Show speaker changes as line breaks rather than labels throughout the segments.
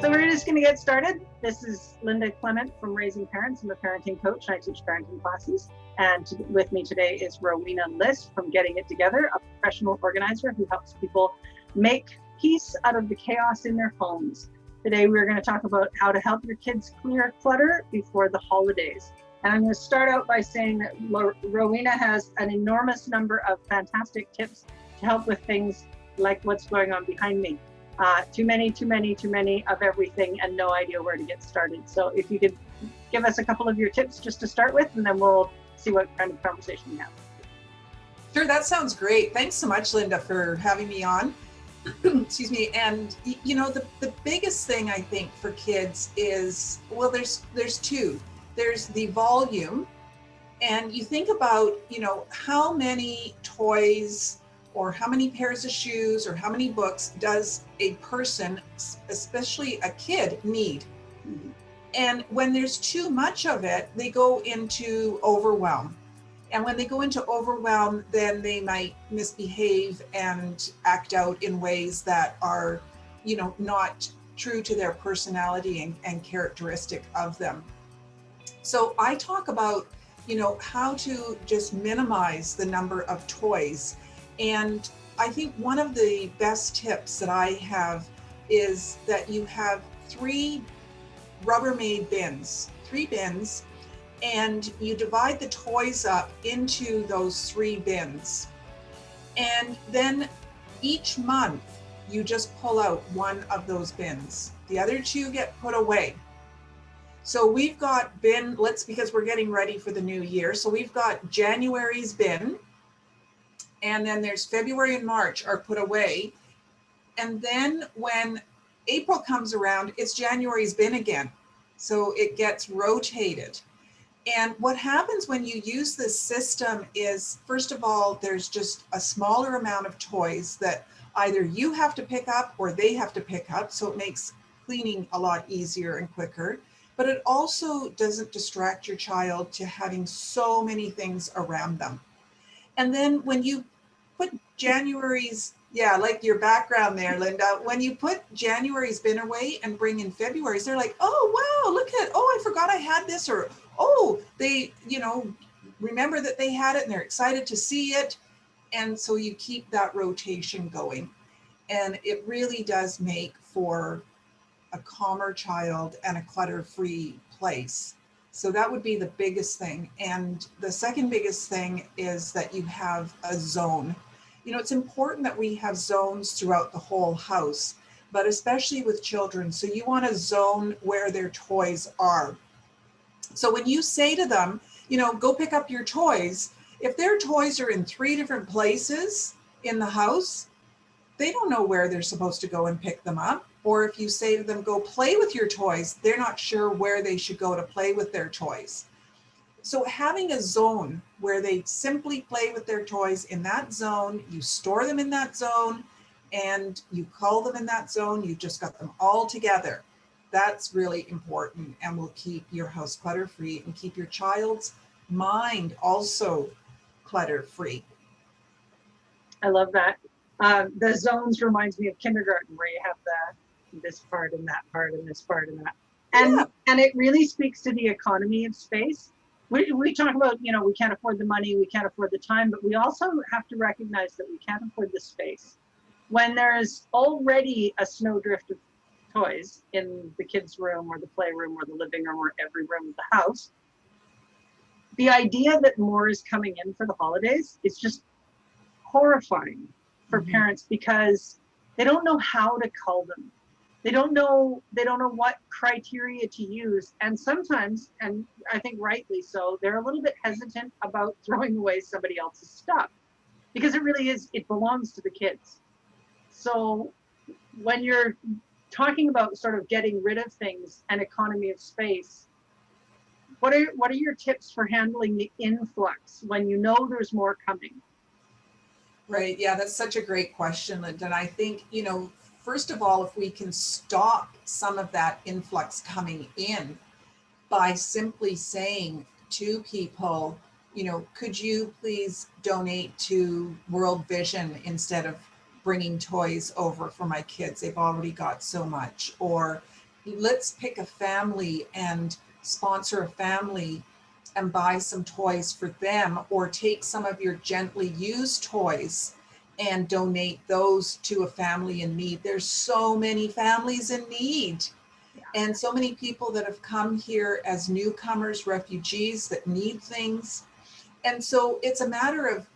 So we're just going to get started. This is Linda Clement from Raising Parents. I'm a parenting coach and I teach parenting classes. And with me today is Rowena List from Getting It Together, a professional organizer who helps people make peace out of the chaos in their homes. Today we're going to talk about how to help your kids clear clutter before the holidays. And I'm going to start out by saying that Rowena has an enormous number of fantastic tips to help with things like what's going on behind me. Too many of everything and no idea where to get started. So if you could give us a couple of your tips just to start with, and then we'll see what kind of conversation we have.
Sure, that sounds great. Thanks so much, Linda, for having me on. Excuse me. And you know, the biggest thing I think for kids is, well, there's two. There's the volume, and you think about, you know, how many toys or how many pairs of shoes or how many books does a person, especially a kid, need?
Mm-hmm.
And when there's too much of it, they go into overwhelm. And when they go into overwhelm, then they might misbehave and act out in ways that are, you know, not true to their personality and characteristic of them. So I talk about, you know, how to just minimize the number of toys. And I think one of the best tips that I have is that you have three Rubbermaid bins, and you divide the toys up into those three bins. And then each month you just pull out one of those bins. The other two get put away. So we've got because we're getting ready for the new year. So we've got January's bin, and then there's February and March are put away. And then when April comes around, it's January's bin again. So it gets rotated. And what happens when you use this system is, first of all, there's just a smaller amount of toys that either you have to pick up or they have to pick up. So it makes cleaning a lot easier and quicker. But it also doesn't distract your child to having so many things around them. And then when you put January's, like your background there, Linda, when you put January's bin away and bring in February's, they're like, oh, wow, I forgot I had this, or, oh, they, you know, remember that they had it and they're excited to see it. And so you keep that rotation going. And it really does make for a calmer child and a clutter-free place. So that would be the biggest thing. And the second biggest thing is that you have a zone. You know, it's important that we have zones throughout the whole house, but especially with children. So you want a zone where their toys are. So when you say to them, you know, go pick up your toys, if their toys are in three different places in the house, they don't know where they're supposed to go and pick them up. Or if you say to them, go play with your toys, they're not sure where they should go to play with their toys. So having a zone where they simply play with their toys in that zone, you store them in that zone, and you cull them in that zone, you just got them all together. That's really important and will keep your house clutter-free and keep your child's mind also clutter-free.
I love that. The zones reminds me of kindergarten, where you have this part and that part and this part and that. And it really speaks to the economy of space. We talk about, you know, we can't afford the money, we can't afford the time, but we also have to recognize that we can't afford the space. When there's already a snowdrift of toys in the kids' room or the playroom or the living room or every room of the house, the idea that more is coming in for the holidays is just horrifying for parents, because they don't know how to cull them. They don't know what criteria to use. And sometimes, and I think rightly so, they're a little bit hesitant about throwing away somebody else's stuff, because it belongs to the kids. So when you're talking about sort of getting rid of things and economy of space, what are your tips for handling the influx when you know there's more coming?
Right. Yeah, that's such a great question, Linda. And I think, you know, first of all, if we can stop some of that influx coming in by simply saying to people, you know, could you please donate to World Vision instead of bringing toys over for my kids? They've already got so much. Or let's pick a family and sponsor a family and buy some toys for them, or take some of your gently used toys and donate those to a family in need. There's so many families in need, and so many people that have come here as newcomers, refugees that need things. And so it's a matter of,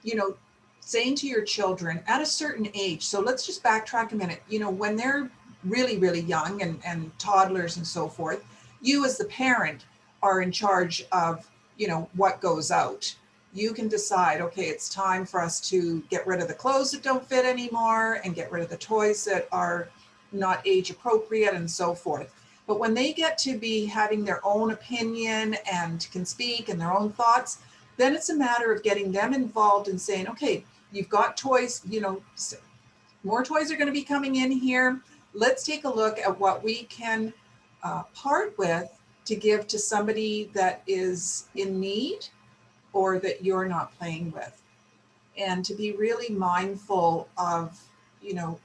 you know, saying to your children at a certain age. So let's just backtrack a minute. You know, when they're really, really young and toddlers and so forth, you as the parent are in charge of, you know, what goes out. You can decide, okay, it's time for us to get rid of the clothes that don't fit anymore and get rid of the toys that are not age appropriate and so forth. But when they get to be having their own opinion and can speak and their own thoughts, then it's a matter of getting them involved and saying, okay, you've got toys, you know, more toys are going to be coming in here. Let's take a look at what we can part with to give to somebody that is in need or that you're not playing with. And to be really mindful of, you know,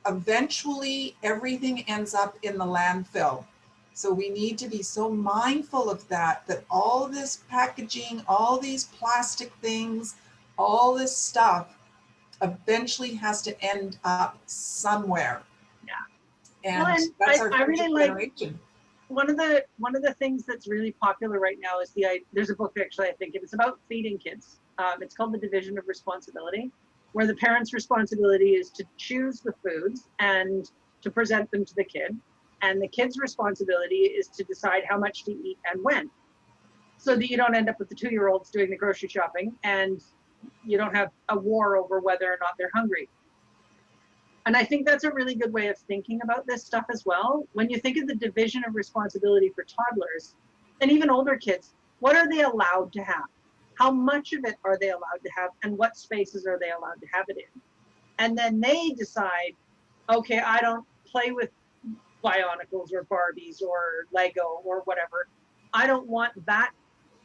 eventually everything ends up in the landfill. So we need to be so mindful of that, that all this packaging, all these plastic things, all this stuff eventually has to end up somewhere.
Yeah. Well,
And
and
that's our
I
future
really like
generation.
one of the things that's really popular right now is there's a book actually, I think it's about feeding kids. It's called The Division of Responsibility, where the parent's responsibility is to choose the foods and to present them to the kid, and the kid's responsibility is to decide how much to eat and when, so that you don't end up with the 2-year-olds doing the grocery shopping and you don't have a war over whether or not they're hungry. And I think that's a really good way of thinking about this stuff as well. When you think of the division of responsibility for toddlers and even older kids, what are they allowed to have? How much of it are they allowed to have? And what spaces are they allowed to have it in? And then they decide, okay, I don't play with Bionicles or Barbies or Lego or whatever. I don't want that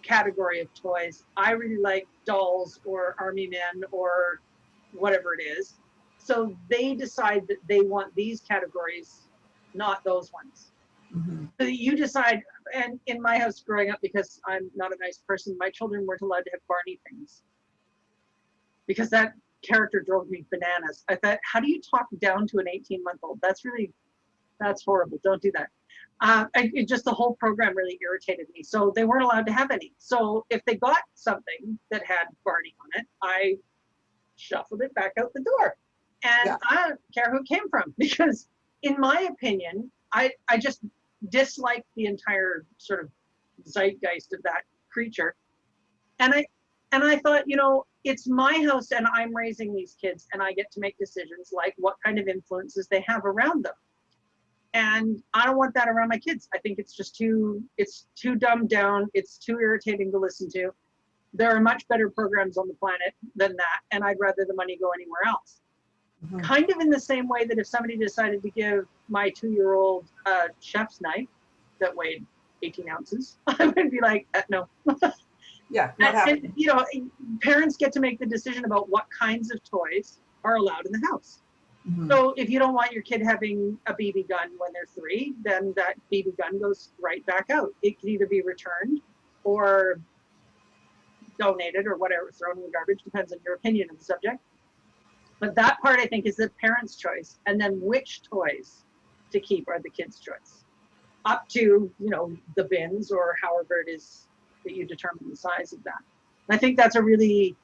category of toys. I really like dolls or army men or whatever it is. So they decide that they want these categories, not those ones.
Mm-hmm.
So you decide, and in my house growing up, because I'm not a nice person, my children weren't allowed to have Barney things because that character drove me bananas. I thought, how do you talk down to an 18-month-old? That's horrible. Don't do that. Just the whole program really irritated me. So they weren't allowed to have any. So if they got something that had Barney on it, I shuffled it back out the door. And I don't care who it came from, because in my opinion, I just disliked the entire sort of zeitgeist of that creature. And I thought, you know, it's my house and I'm raising these kids and I get to make decisions like what kind of influences they have around them. And I don't want that around my kids. I think it's too dumbed down. It's too irritating to listen to. There are much better programs on the planet than that, and I'd rather the money go anywhere else. Mm-hmm. Kind of in the same way that if somebody decided to give my 2-year-old a chef's knife that weighed 18 ounces, I would be like, no.
Yeah, not happening.
And, you know, parents get to make the decision about what kinds of toys are allowed in the house. Mm-hmm. So if you don't want your kid having a BB gun when they're 3, then that BB gun goes right back out. It can either be returned or donated or whatever, thrown in the garbage, depends on your opinion of the subject. But that part, I think, is the parent's choice. And then which toys to keep are the kid's choice. Up to, you know, the bins or however it is that you determine the size of that. And I think that's a really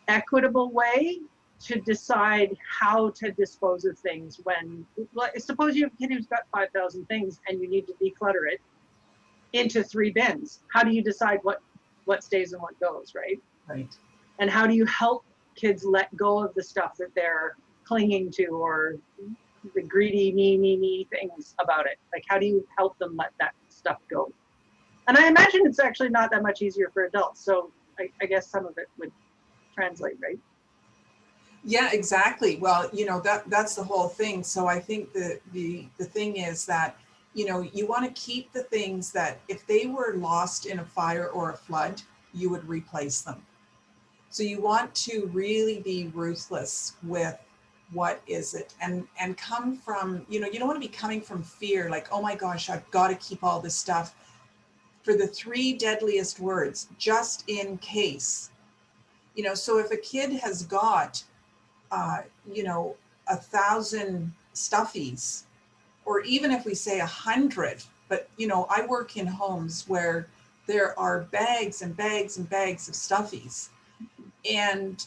equitable way to decide how to dispose of things when, suppose you have a kid who's got 5,000 things and you need to declutter it into 3 bins. How do you decide what stays and what goes, right?
Right.
And how do you help kids let go of the stuff that they're clinging to, or the greedy me things about it? Like, how do you help them let that stuff go? And I imagine it's actually not that much easier for adults. So I guess some of it would translate, right?
Yeah, exactly. Well, you know, that's the whole thing. So I think the thing is that, you know, you want to keep the things that if they were lost in a fire or a flood, you would replace them. So you want to really be ruthless with what is it, and come from, you don't want to be coming from fear, like, oh my gosh, I've got to keep all this stuff for the 3 deadliest words, just in case. So if a kid has got 1,000 stuffies, or even if we say 100, but I work in homes where there are bags and bags and bags of stuffies. And,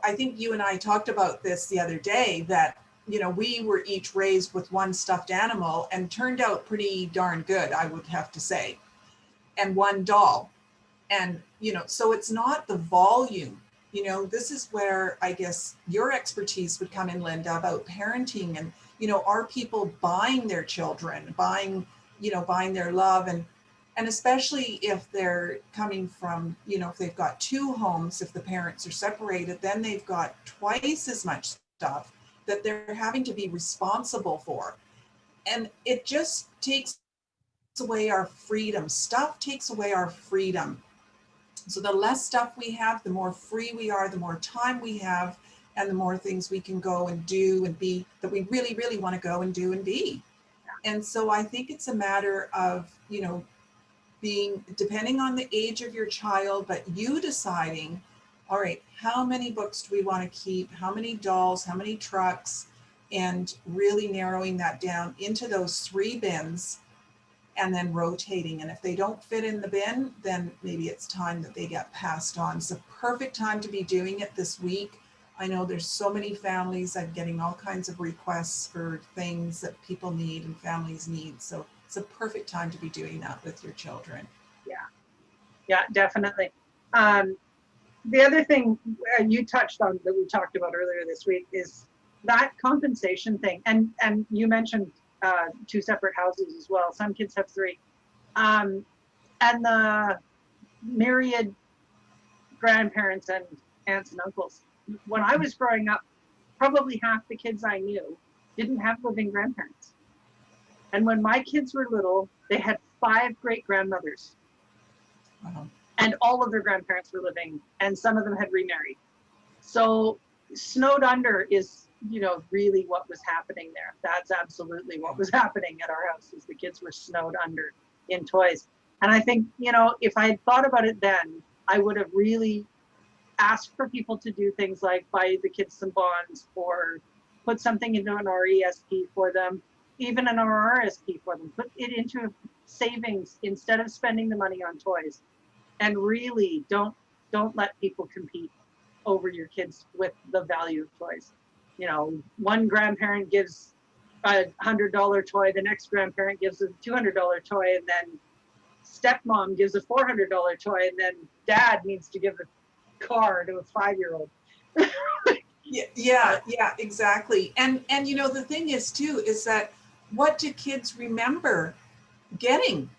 I think you and I talked about this the other day, that, we were each raised with one stuffed animal and turned out pretty darn good, I would have to say, and one doll. And, so it's not the volume. This is where I guess your expertise would come in, Linda, about parenting and, are people buying their children, buying their love, and especially if they're coming from, if they've got 2 homes, if the parents are separated, then they've got twice as much stuff that they're having to be responsible for. And it just takes away our freedom. Stuff takes away our freedom. So the less stuff we have, the more free we are, the more time we have, and the more things we can go and do and be that we really, really want to go and do and be. And so I think it's a matter of, being, depending on the age of your child, but you deciding, all right, how many books do we want to keep? How many dolls? How many trucks? And really narrowing that down into those 3 bins, and then rotating. And if they don't fit in the bin, then maybe it's time that they get passed on. It's a perfect time to be doing it this week. I know there's so many families. I'm getting all kinds of requests for things that people need and families need. So it's a perfect time to be doing that with your children.
Yeah, definitely. The other thing you touched on that we talked about earlier this week is that compensation thing. And you mentioned 2 separate houses as well. Some kids have 3. And the myriad grandparents and aunts and uncles. When I was growing up, probably half the kids I knew didn't have living grandparents. And when my kids were little, they had 5 great grandmothers.
Wow.
And all of their grandparents were living, and some of them had remarried. So snowed under is, really what was happening there. That's absolutely what was happening at our house, is the kids were snowed under in toys. And I think, if I had thought about it then, I would have really asked for people to do things like buy the kids some bonds, or put something into an RESP for them, even an RRSP for them, put it into savings instead of spending the money on toys. And really don't let people compete over your kids with the value of toys. One grandparent gives a $100 toy, the next grandparent gives a $200 toy, and then stepmom gives a $400 toy, and then dad needs to give a car to a 5-year-old.
Yeah, exactly. And the thing is too, is that what do kids remember getting?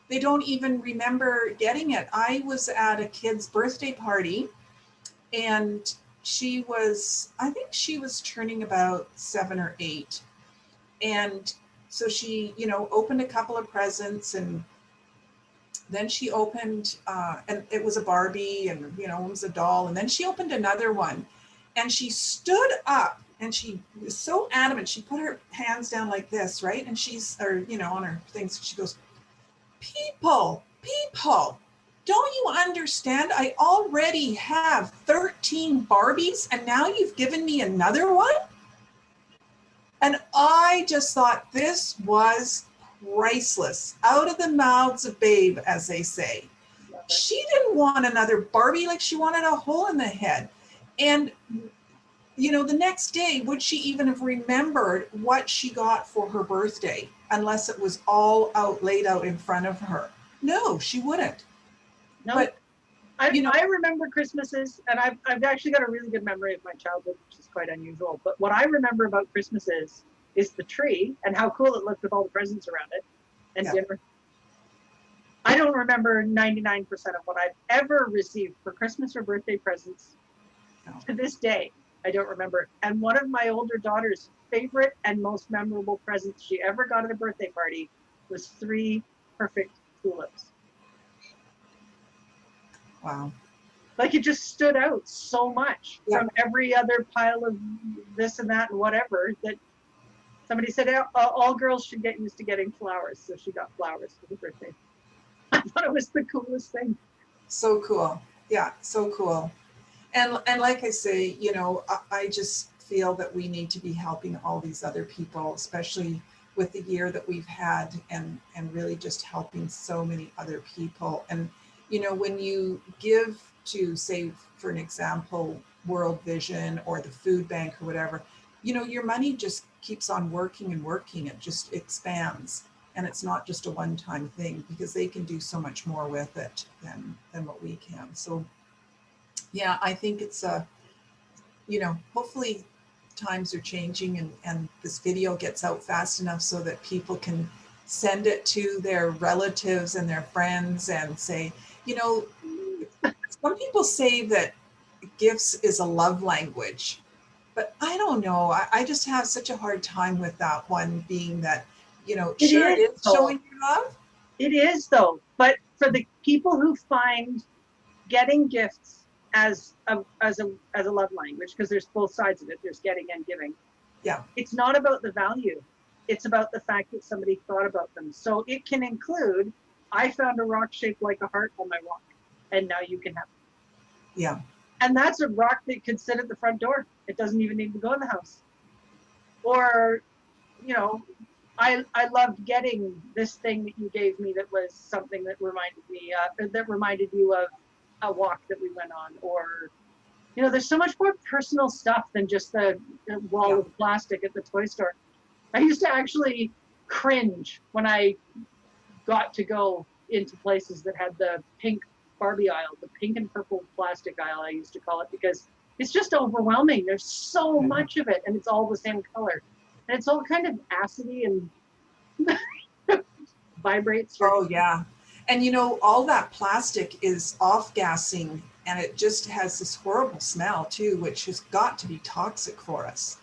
They don't even remember getting it. I was at a kid's birthday party, and I think she was turning about 7 or 8. And so she, opened a couple of presents, and then she opened, and it was a Barbie, and, it was a doll. And then she opened another one, and she stood up, and she was so adamant. She put her hands down like this, right? And on her things, she goes, people, don't you understand? I already have 13 Barbies, and now you've given me another one? And I just thought this was priceless. Out of the mouths of babe, as they say. She didn't want another Barbie, like she wanted a hole in the head. And the next day, would she even have remembered what she got for her birthday, unless it was all laid out in front of her? No, she wouldn't.
No,
but
I remember Christmases, and I've actually got a really good memory of my childhood, which is quite unusual. But what I remember about Christmases is the tree and how cool it looked with all the presents around it, and dinner. I don't remember 99% of what I've ever received for Christmas or birthday presents. No. To this day, I don't remember. And one of my older daughter's favorite and most memorable presents she ever got at a birthday party was 3 perfect tulips.
Wow.
Like it just stood out so much from every other pile of this and that and whatever that somebody said all girls should get used to getting flowers. So she got flowers for her birthday. I thought it was the coolest thing.
So cool. Yeah, so cool. And like I say, you know, I just feel that we need to be helping all these other people, especially with the year that we've had, and really just helping so many other people. And you know, when you give to, say, for an example, World Vision or the food bank or whatever, you know, your money just keeps on working and working. It just expands, and it's not just a one-time thing, because they can do so much more with it than what we can. So yeah, I think it's a, you know, hopefully times are changing, and this video gets out fast enough so that people can send it to their relatives and their friends and say, you know, some people say that gifts is a love language, but I don't know. I just have such a hard time with that one, being that, you know,
It
sure, it
is
is
though.
showing your love.
It is though. But for the people who find getting gifts as a love language, because there's both sides of it, there's getting and giving,
Yeah.
it's not about the value, it's about the fact that somebody thought about them. So it can include, I found a rock shaped like a heart on my walk and now you can have it.
Yeah.
And that's a rock that could sit at the front door, it doesn't even need to go in the house. Or, you know, I loved getting this thing that you gave me that was something that reminded me that reminded you of a walk that we went on. Or, you know, there's so much more personal stuff than just the wall of plastic at the toy store. I used to actually cringe when I got to go into places that had the pink Barbie aisle, the pink and purple plastic aisle, I used to call it, because it's just overwhelming. There's so much of it and it's all the same color. And it's all kind of acidy and vibrates.
Oh yeah. And you know, all that plastic is off-gassing, and it just has this horrible smell too, which has got to be toxic for us.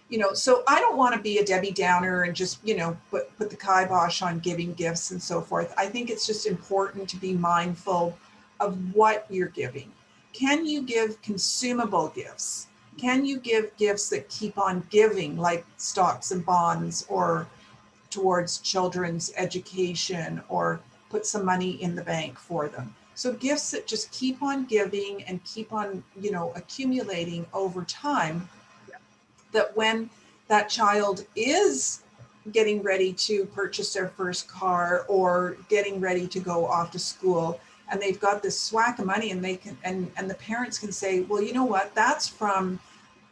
You know, so I don't want to be a Debbie Downer and just, you know, put the kibosh on giving gifts and so forth. I think it's just important to be mindful of what you're giving. Can you give consumable gifts? Can you give gifts that keep on giving, like stocks and bonds, or towards children's education, or put some money in the bank for them? So gifts that just keep on giving and keep on, you know, accumulating over time, that when that child is getting ready to purchase their first car or getting ready to go off to school, and they've got this swack of money, and they can, and the parents can say, well, you know what, that's from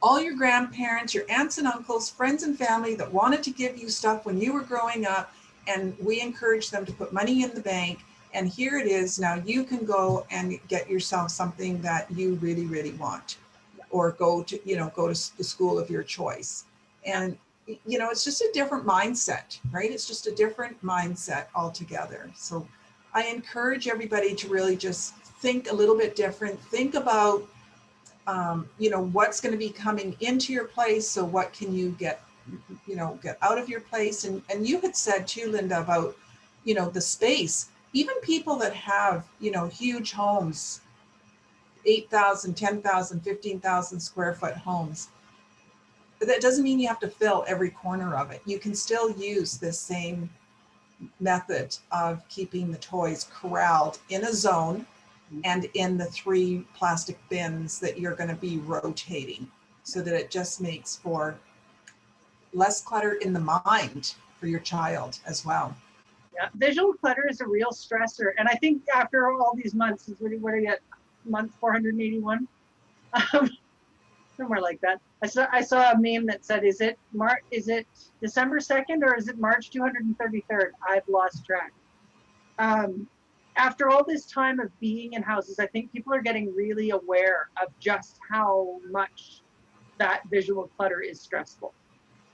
all your grandparents, your aunts and uncles, friends and family that wanted to give you stuff when you were growing up, and we encouraged them to put money in the bank, and here it is, now you can go and get yourself something that you really, really want, or go to, you know, go to the school of your choice. And you know, it's just a different mindset, right? It's just a different mindset altogether. So I encourage everybody to really just think a little bit different. Think about you know, what's going to be coming into your place. So what can you get, you know, get out of your place? And you had said too, Linda, about, you know, the space. Even people that have, you know, huge homes, 8,000, 10,000, 15,000 square foot homes, but that doesn't mean you have to fill every corner of it. You can still use this same method of keeping the toys corralled in a zone and in the 3 plastic bins that you're going to be rotating, so that it just makes for less clutter in the mind for your child as well.
Yeah, visual clutter is a real stressor. And I think after all these months, what are you at, month 481? Somewhere like that. I saw a meme that said, is it December 2nd or is it March 233rd? I've lost track. After all this time of being in houses, I think people are getting really aware of just how much that visual clutter is stressful.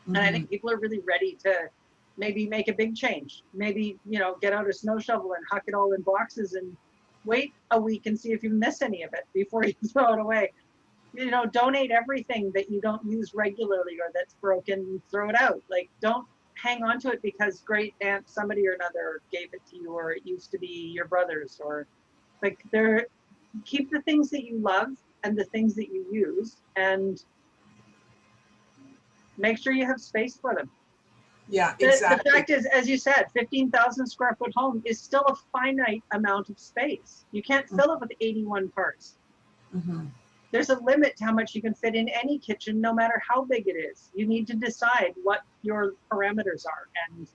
And I think people are really ready to maybe make a big change. Maybe, you know, get out a snow shovel and huck it all in boxes and wait a week and see if you miss any of it before you throw it away. You know, donate everything that you don't use regularly or that's broken, throw it out. Like, don't hang on to it because great aunt somebody or another gave it to you, or it used to be your brother's, or like keep the things that you love and the things that you use, and make sure you have space for them.
Yeah,
The
exactly.
fact is, as you said, 15,000 square foot home is still a finite amount of space. You can't fill it with 81 parts.
Mm-hmm.
There's a limit to how much you can fit in any kitchen, no matter how big it is. You need to decide what your parameters are, and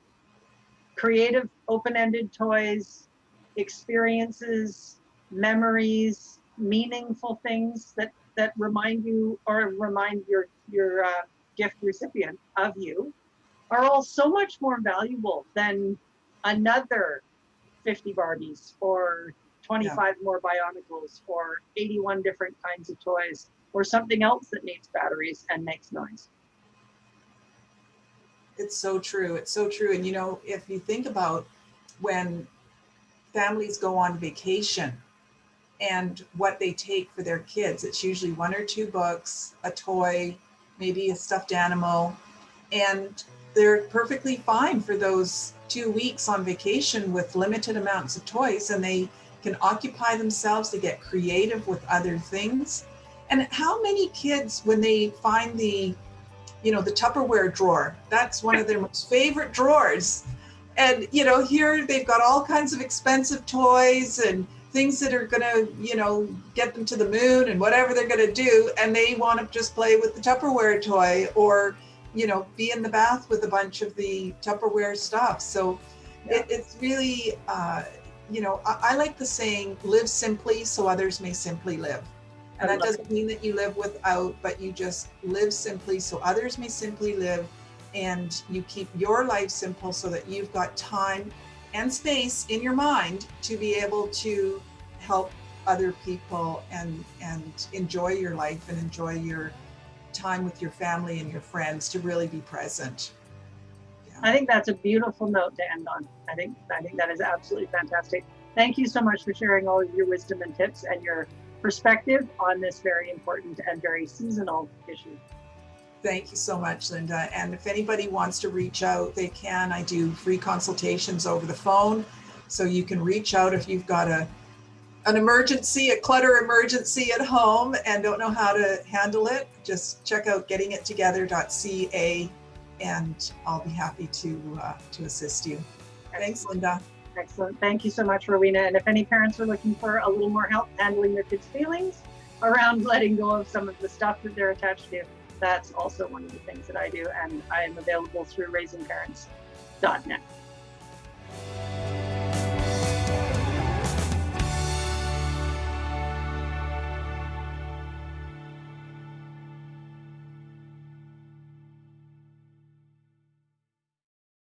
creative, open-ended toys, experiences, memories, meaningful things that remind you or remind your gift recipient of you are all so much more valuable than another 50 Barbies or
Yeah,
25 more Bionicles or 81 different kinds of toys or something else that needs batteries and makes noise.
it's so true. It's so true. And you know, if you think about when families go on vacation and what they take for their kids, it's usually one or two books, a toy, maybe a stuffed animal, and they're perfectly fine for those 2 weeks on vacation with limited amounts of toys, and they can occupy themselves to get creative with other things. And how many kids, when they find the Tupperware drawer, that's one of their most favorite drawers, and here they've got all kinds of expensive toys and things that are going to get them to the moon and whatever they're going to do, and they want to just play with the Tupperware toy, or be in the bath with a bunch of the Tupperware stuff. So it's really I like the saying, live simply so others may simply live. And that doesn't mean that you live without, but you just live simply so others may simply live, and you keep your life simple so that you've got time and space in your mind to be able to help other people and enjoy your life and enjoy your time with your family and your friends, to really be present. Yeah.
I think that's a beautiful note to end on. I think that is absolutely fantastic. Thank you so much for sharing all of your wisdom and tips and your perspective on this very important and very seasonal issue.
Thank you so much, Linda. And if anybody wants to reach out, they can. I do free consultations over the phone. So you can reach out if you've got an emergency, a clutter emergency at home and don't know how to handle it. Just check out gettingittogether.ca and I'll be happy to assist you. Thanks, Linda.
Excellent. Thank you so much, Rowena. And if any parents are looking for a little more help handling their kids' feelings around letting go of some of the stuff that they're attached to, that's also one of the things that I do. And I am available through raisingparents.net.